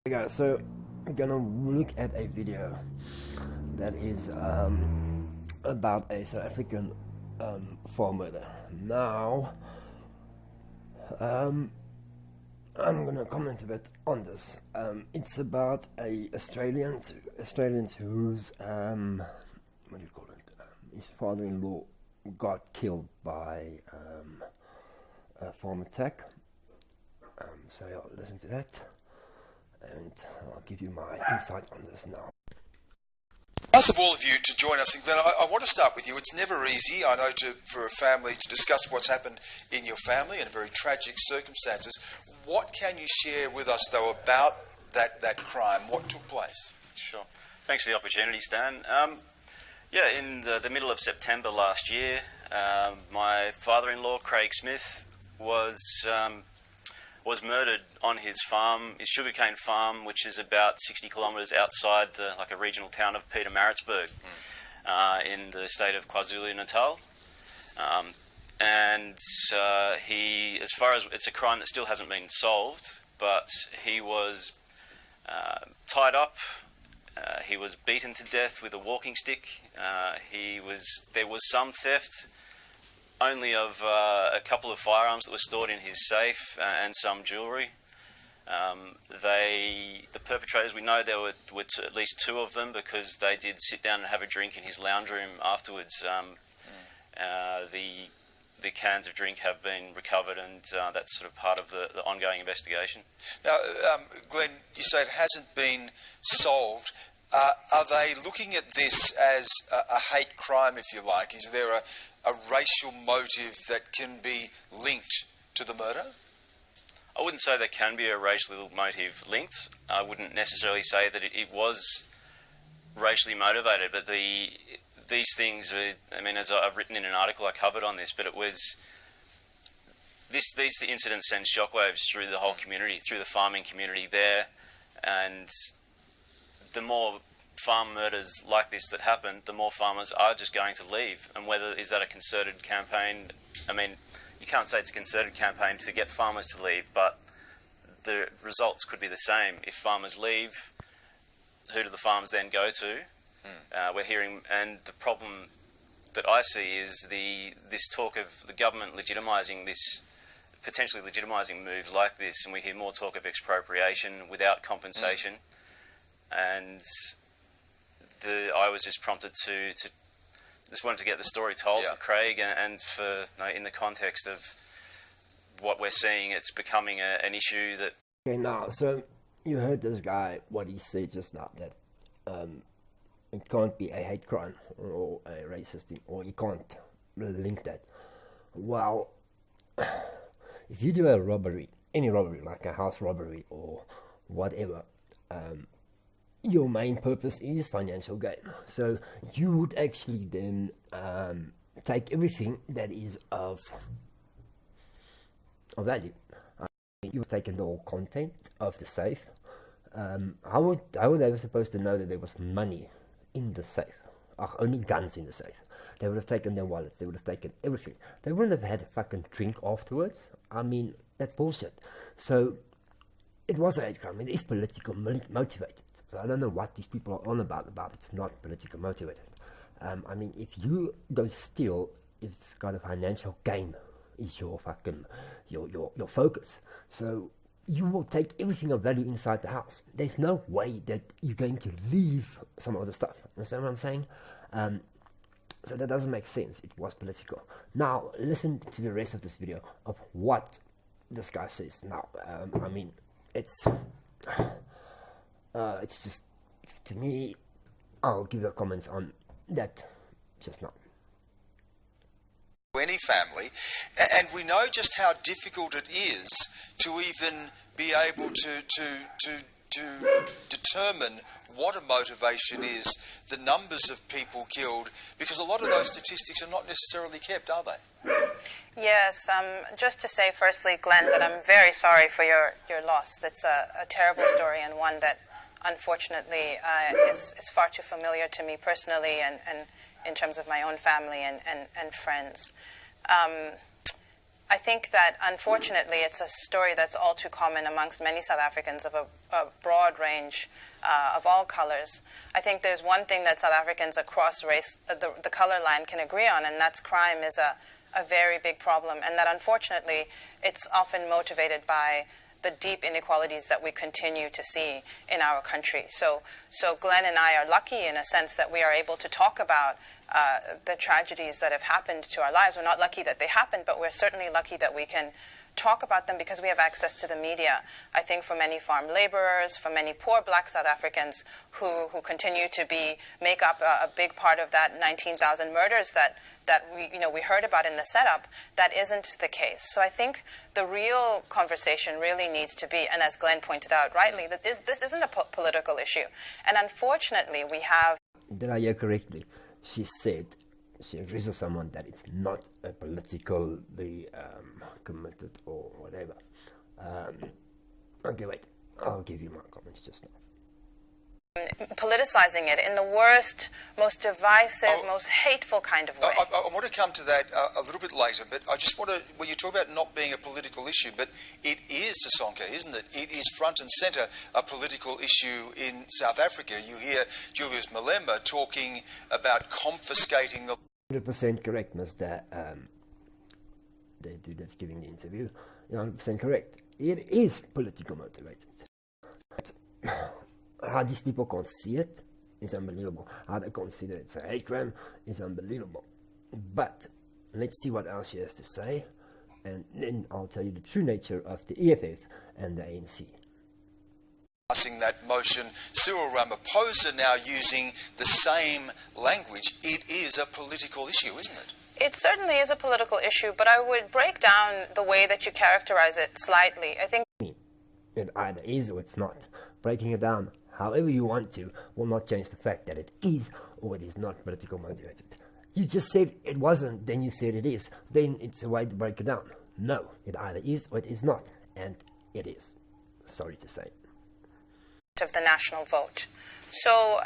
Hey guys, so we're gonna look at a video that is about a South African farm murder. Now, I'm gonna comment a bit on this. It's about Australians whose what do you call it? His father-in-law got killed by a farm attack. So yeah, listen to that, and I'll give you my insight on this now. Nice of all of you to join us. And Glenn, I want to start with you. It's never easy, I know, for a family to discuss what's happened in your family in very tragic circumstances. What can you share with us, though, about that crime? What took place? Sure. Thanks for the opportunity, Stan. Yeah, in the middle of September last year, my father-in-law, Craig Smith, was murdered on his farm, his sugarcane farm, which is about 60 kilometres outside like a regional town of Pietermaritzburg, in the state of KwaZulu-Natal. And he, as far as it's a crime that still hasn't been solved, but he was tied up. He was beaten to death with a walking stick. There was some theft, only of a couple of firearms that were stored in his safe and some jewellery. The perpetrators, we know there were at least two of them, because they did sit down and have a drink in his lounge room afterwards. The cans of drink have been recovered, and that's sort of part of the ongoing investigation. Now, Glenn, you say it hasn't been solved. Are they looking at this as a hate crime, if you like? Is there a racial motive that can be linked to the murder? I wouldn't say there can be a racial motive linked. I wouldn't necessarily say that it was racially motivated, but these things are, I mean, as I've written in an article I covered on this, but it was, the incidents send shockwaves through the whole community, through the farming community there, and the more farm murders like this that happen, the more farmers are just going to leave. And whether is that a concerted campaign? I mean, you can't say it's a concerted campaign to get farmers to leave, but the results could be the same. If farmers leave, who do the farms then go to? We're hearing, and the problem that I see is this talk of the government legitimising this, potentially legitimising moves like this, and we hear more talk of expropriation without compensation. And I was just prompted to just wanted to get the story told for Craig, and for in the context of what we're seeing, it's becoming an issue that. Okay, now, so you heard this guy, what he said just now, that it can't be a hate crime or a racist thing, or you can't link that. Well, if you do a robbery, any robbery, like a house robbery or whatever, your main purpose is financial gain. So you would actually then take everything that is of value. You've taken the whole content of the safe. How would they were supposed to know that there was money in the safe? Only guns in the safe. They would have taken their wallets. They would have taken everything. They wouldn't have had a fucking drink afterwards. I mean, that's bullshit. So it was a hate crime. It is politically motivated. So I don't know what these people are on about it's not politically motivated. I mean, if you go steal, it's got a financial gain is your fucking your focus. So you will take everything of value inside the house. There's no way that you're going to leave some other stuff. Understand what I'm saying? So that doesn't make sense. It was political. Now listen to the rest of this video of what this guy says. Now, I mean, it's just, to me, I'll give the comments on that just now. Any family, and we know just how difficult it is to even be able to determine what a motivation is, the numbers of people killed, because a lot of those statistics are not necessarily kept, are they? Yes, just to say firstly, Glenn, that I'm very sorry for your loss. That's a terrible story, and one that unfortunately is far too familiar to me personally, and in terms of my own family and friends. I think that unfortunately it's a story that's all too common amongst many South Africans of a broad range of all colors. I think there's one thing that South Africans across race, the color line can agree on, and that's crime is a very big problem, and that unfortunately it's often motivated by the deep inequalities that we continue to see in our country. So Glenn and I are lucky in a sense that we are able to talk about the tragedies that have happened to our lives. We're not lucky that they happened, but we're certainly lucky that we can talk about them because we have access to the media. I think for many farm laborers, for many poor black South Africans who continue to make up a big part of that 19,000 murders that we heard about in the setup, that isn't the case. So I think the real conversation really needs to be, and as Glenn pointed out rightly, that this isn't a political issue. And unfortunately, we have... Did I hear correctly? She said she agrees with someone that it's not a politically committed or whatever. Okay, wait. I'll give you my comments just now. Politicizing it in the worst, most divisive, most hateful kind of way. I want to come to that a little bit later, but I just want to, when you talk about not being a political issue, but it is, Sisonke, isn't it? It is front and centre a political issue in South Africa. You hear Julius Malema talking about confiscating the... 100% correct, Mr. The dude that's giving the interview. You're 100% correct. It is political motivated. But how these people can't see it is unbelievable. How they consider it's a hate crime is unbelievable. But let's see what else she has to say, and then I'll tell you the true nature of the EFF and the ANC. Passing that motion, Cyril Ramaphosa now using the same language. It is a political issue, isn't it? It certainly is a political issue, but I would break down the way that you characterize it slightly. I think it either is or it's not. Breaking it down however you want to will not change the fact that it is or it is not political motivated. You just said it wasn't, then you said it is. Then it's a way to break it down. No, it either is or it is not, and it is. Sorry to say. Of the national vote. So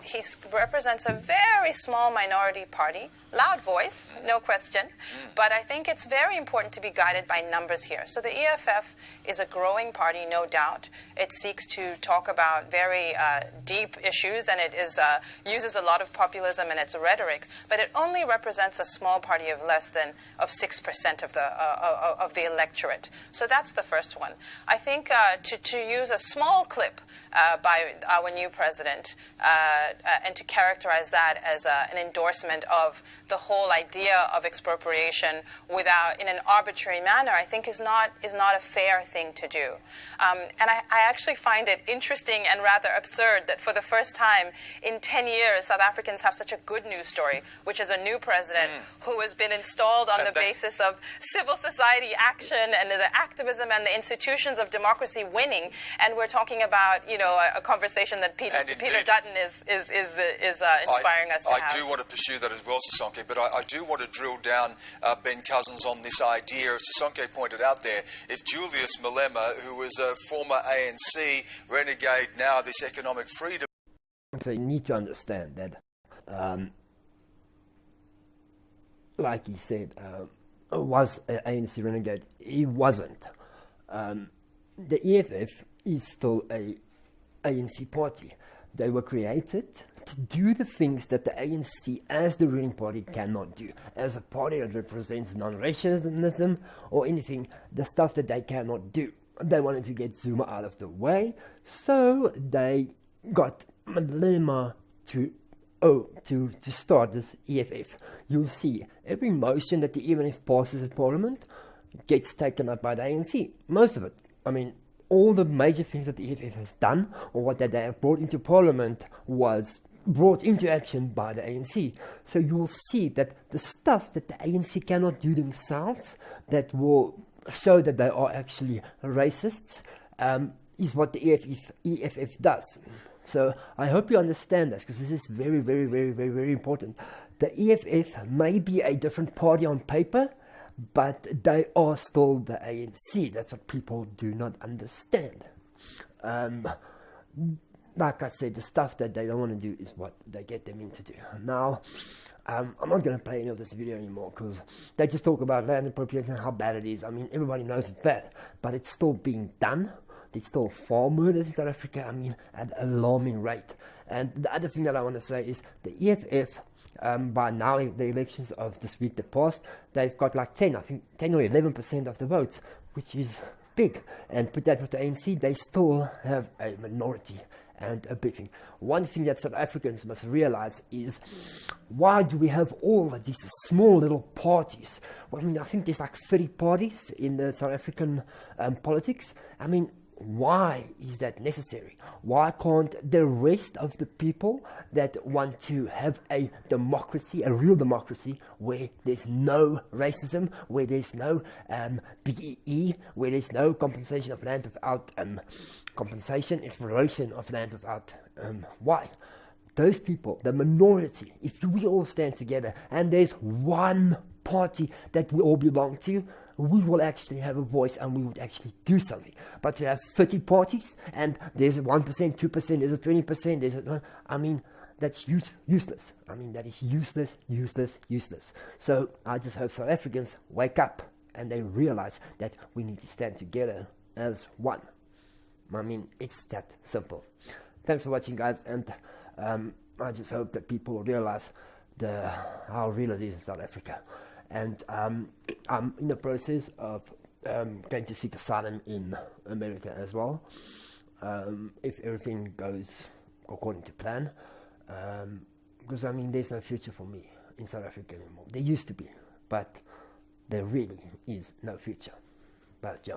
he represents a very small minority party, loud voice, no question, but I think it's very important to be guided by numbers here. So the EFF is a growing party, no doubt. It seeks to talk about very deep issues, and it uses a lot of populism in its rhetoric, but it only represents a small party of less than 6% of the electorate. So that's the first one. I think to use a small clip by our new president and to characterize that as an endorsement of the whole idea of expropriation in an arbitrary manner, I think is not a fair thing to do. And I actually find it interesting and rather absurd that for the first time in 10 years, South Africans have such a good news story, which is a new president who has been installed on the basis of civil society action and the activism and the institutions of democracy winning. And we're talking about, a conversation that Peter Dutton is inspiring us to have. I do want to pursue that as well, Sisonke, but I do want to drill down Ben Cousins on this idea. As Sisonke pointed out there, if Julius Malema, who was a former ANC renegade, now this economic freedom... So you need to understand that, like he said, was an ANC renegade. He wasn't. The EFF is still a ANC party. They were created to do the things that the ANC as the ruling party cannot do. As a party that represents non-racialism or anything, the stuff that they cannot do. They wanted to get Zuma out of the way, so they got Malema to start this EFF. You'll see every motion that the EFF passes at Parliament gets taken up by the ANC. Most of it. I mean, all the major things that the EFF has done, or what that they have brought into Parliament, was brought into action by the ANC. So you will see that the stuff that the ANC cannot do themselves, that will show that they are actually racists, is what the EFF does. So I hope you understand this, because this is very, very, very, very, very important. The EFF may be a different party on paper, but they are still the ANC. That's what people do not understand. Like I said, the stuff that they don't want to do is what they get them into do. Now, I'm not going to play any of this video anymore because they just talk about land appropriation and how bad it is. I mean, everybody knows it's bad, but it's still being done. There's still farm murders in South Africa, I mean, at an alarming rate. And the other thing that I want to say is the EFF, by now the elections of this week that passed, they've got like 10 or 11% of the votes, which is big. And put that with the ANC, they still have a minority and a big thing. One thing that South Africans must realize is, why do we have all of these small little parties? Well, I mean, I think there's like 30 parties in the South African politics. I mean, why is that necessary? Why can't the rest of the people that want to have a democracy, a real democracy, where there's no racism, where there's no BEE, where there's no compensation of land without compensation, exploration of land without why? Those people, the minority, if we all stand together and there's one party that we all belong to, we will actually have a voice and we would actually do something. But to have 30 parties and there's a 1%, 2%, there's a 20%, there's a, I mean, that's useless. I mean, that is useless. So I just hope South Africans wake up and they realize that we need to stand together as one. I mean, it's that simple. Thanks for watching, guys, and I just hope that people will realize how real it is in South Africa. And I'm in the process of going to seek asylum in America as well, if everything goes according to plan. Because I mean, there's no future for me in South Africa anymore. There used to be, but there really is no future. But yeah,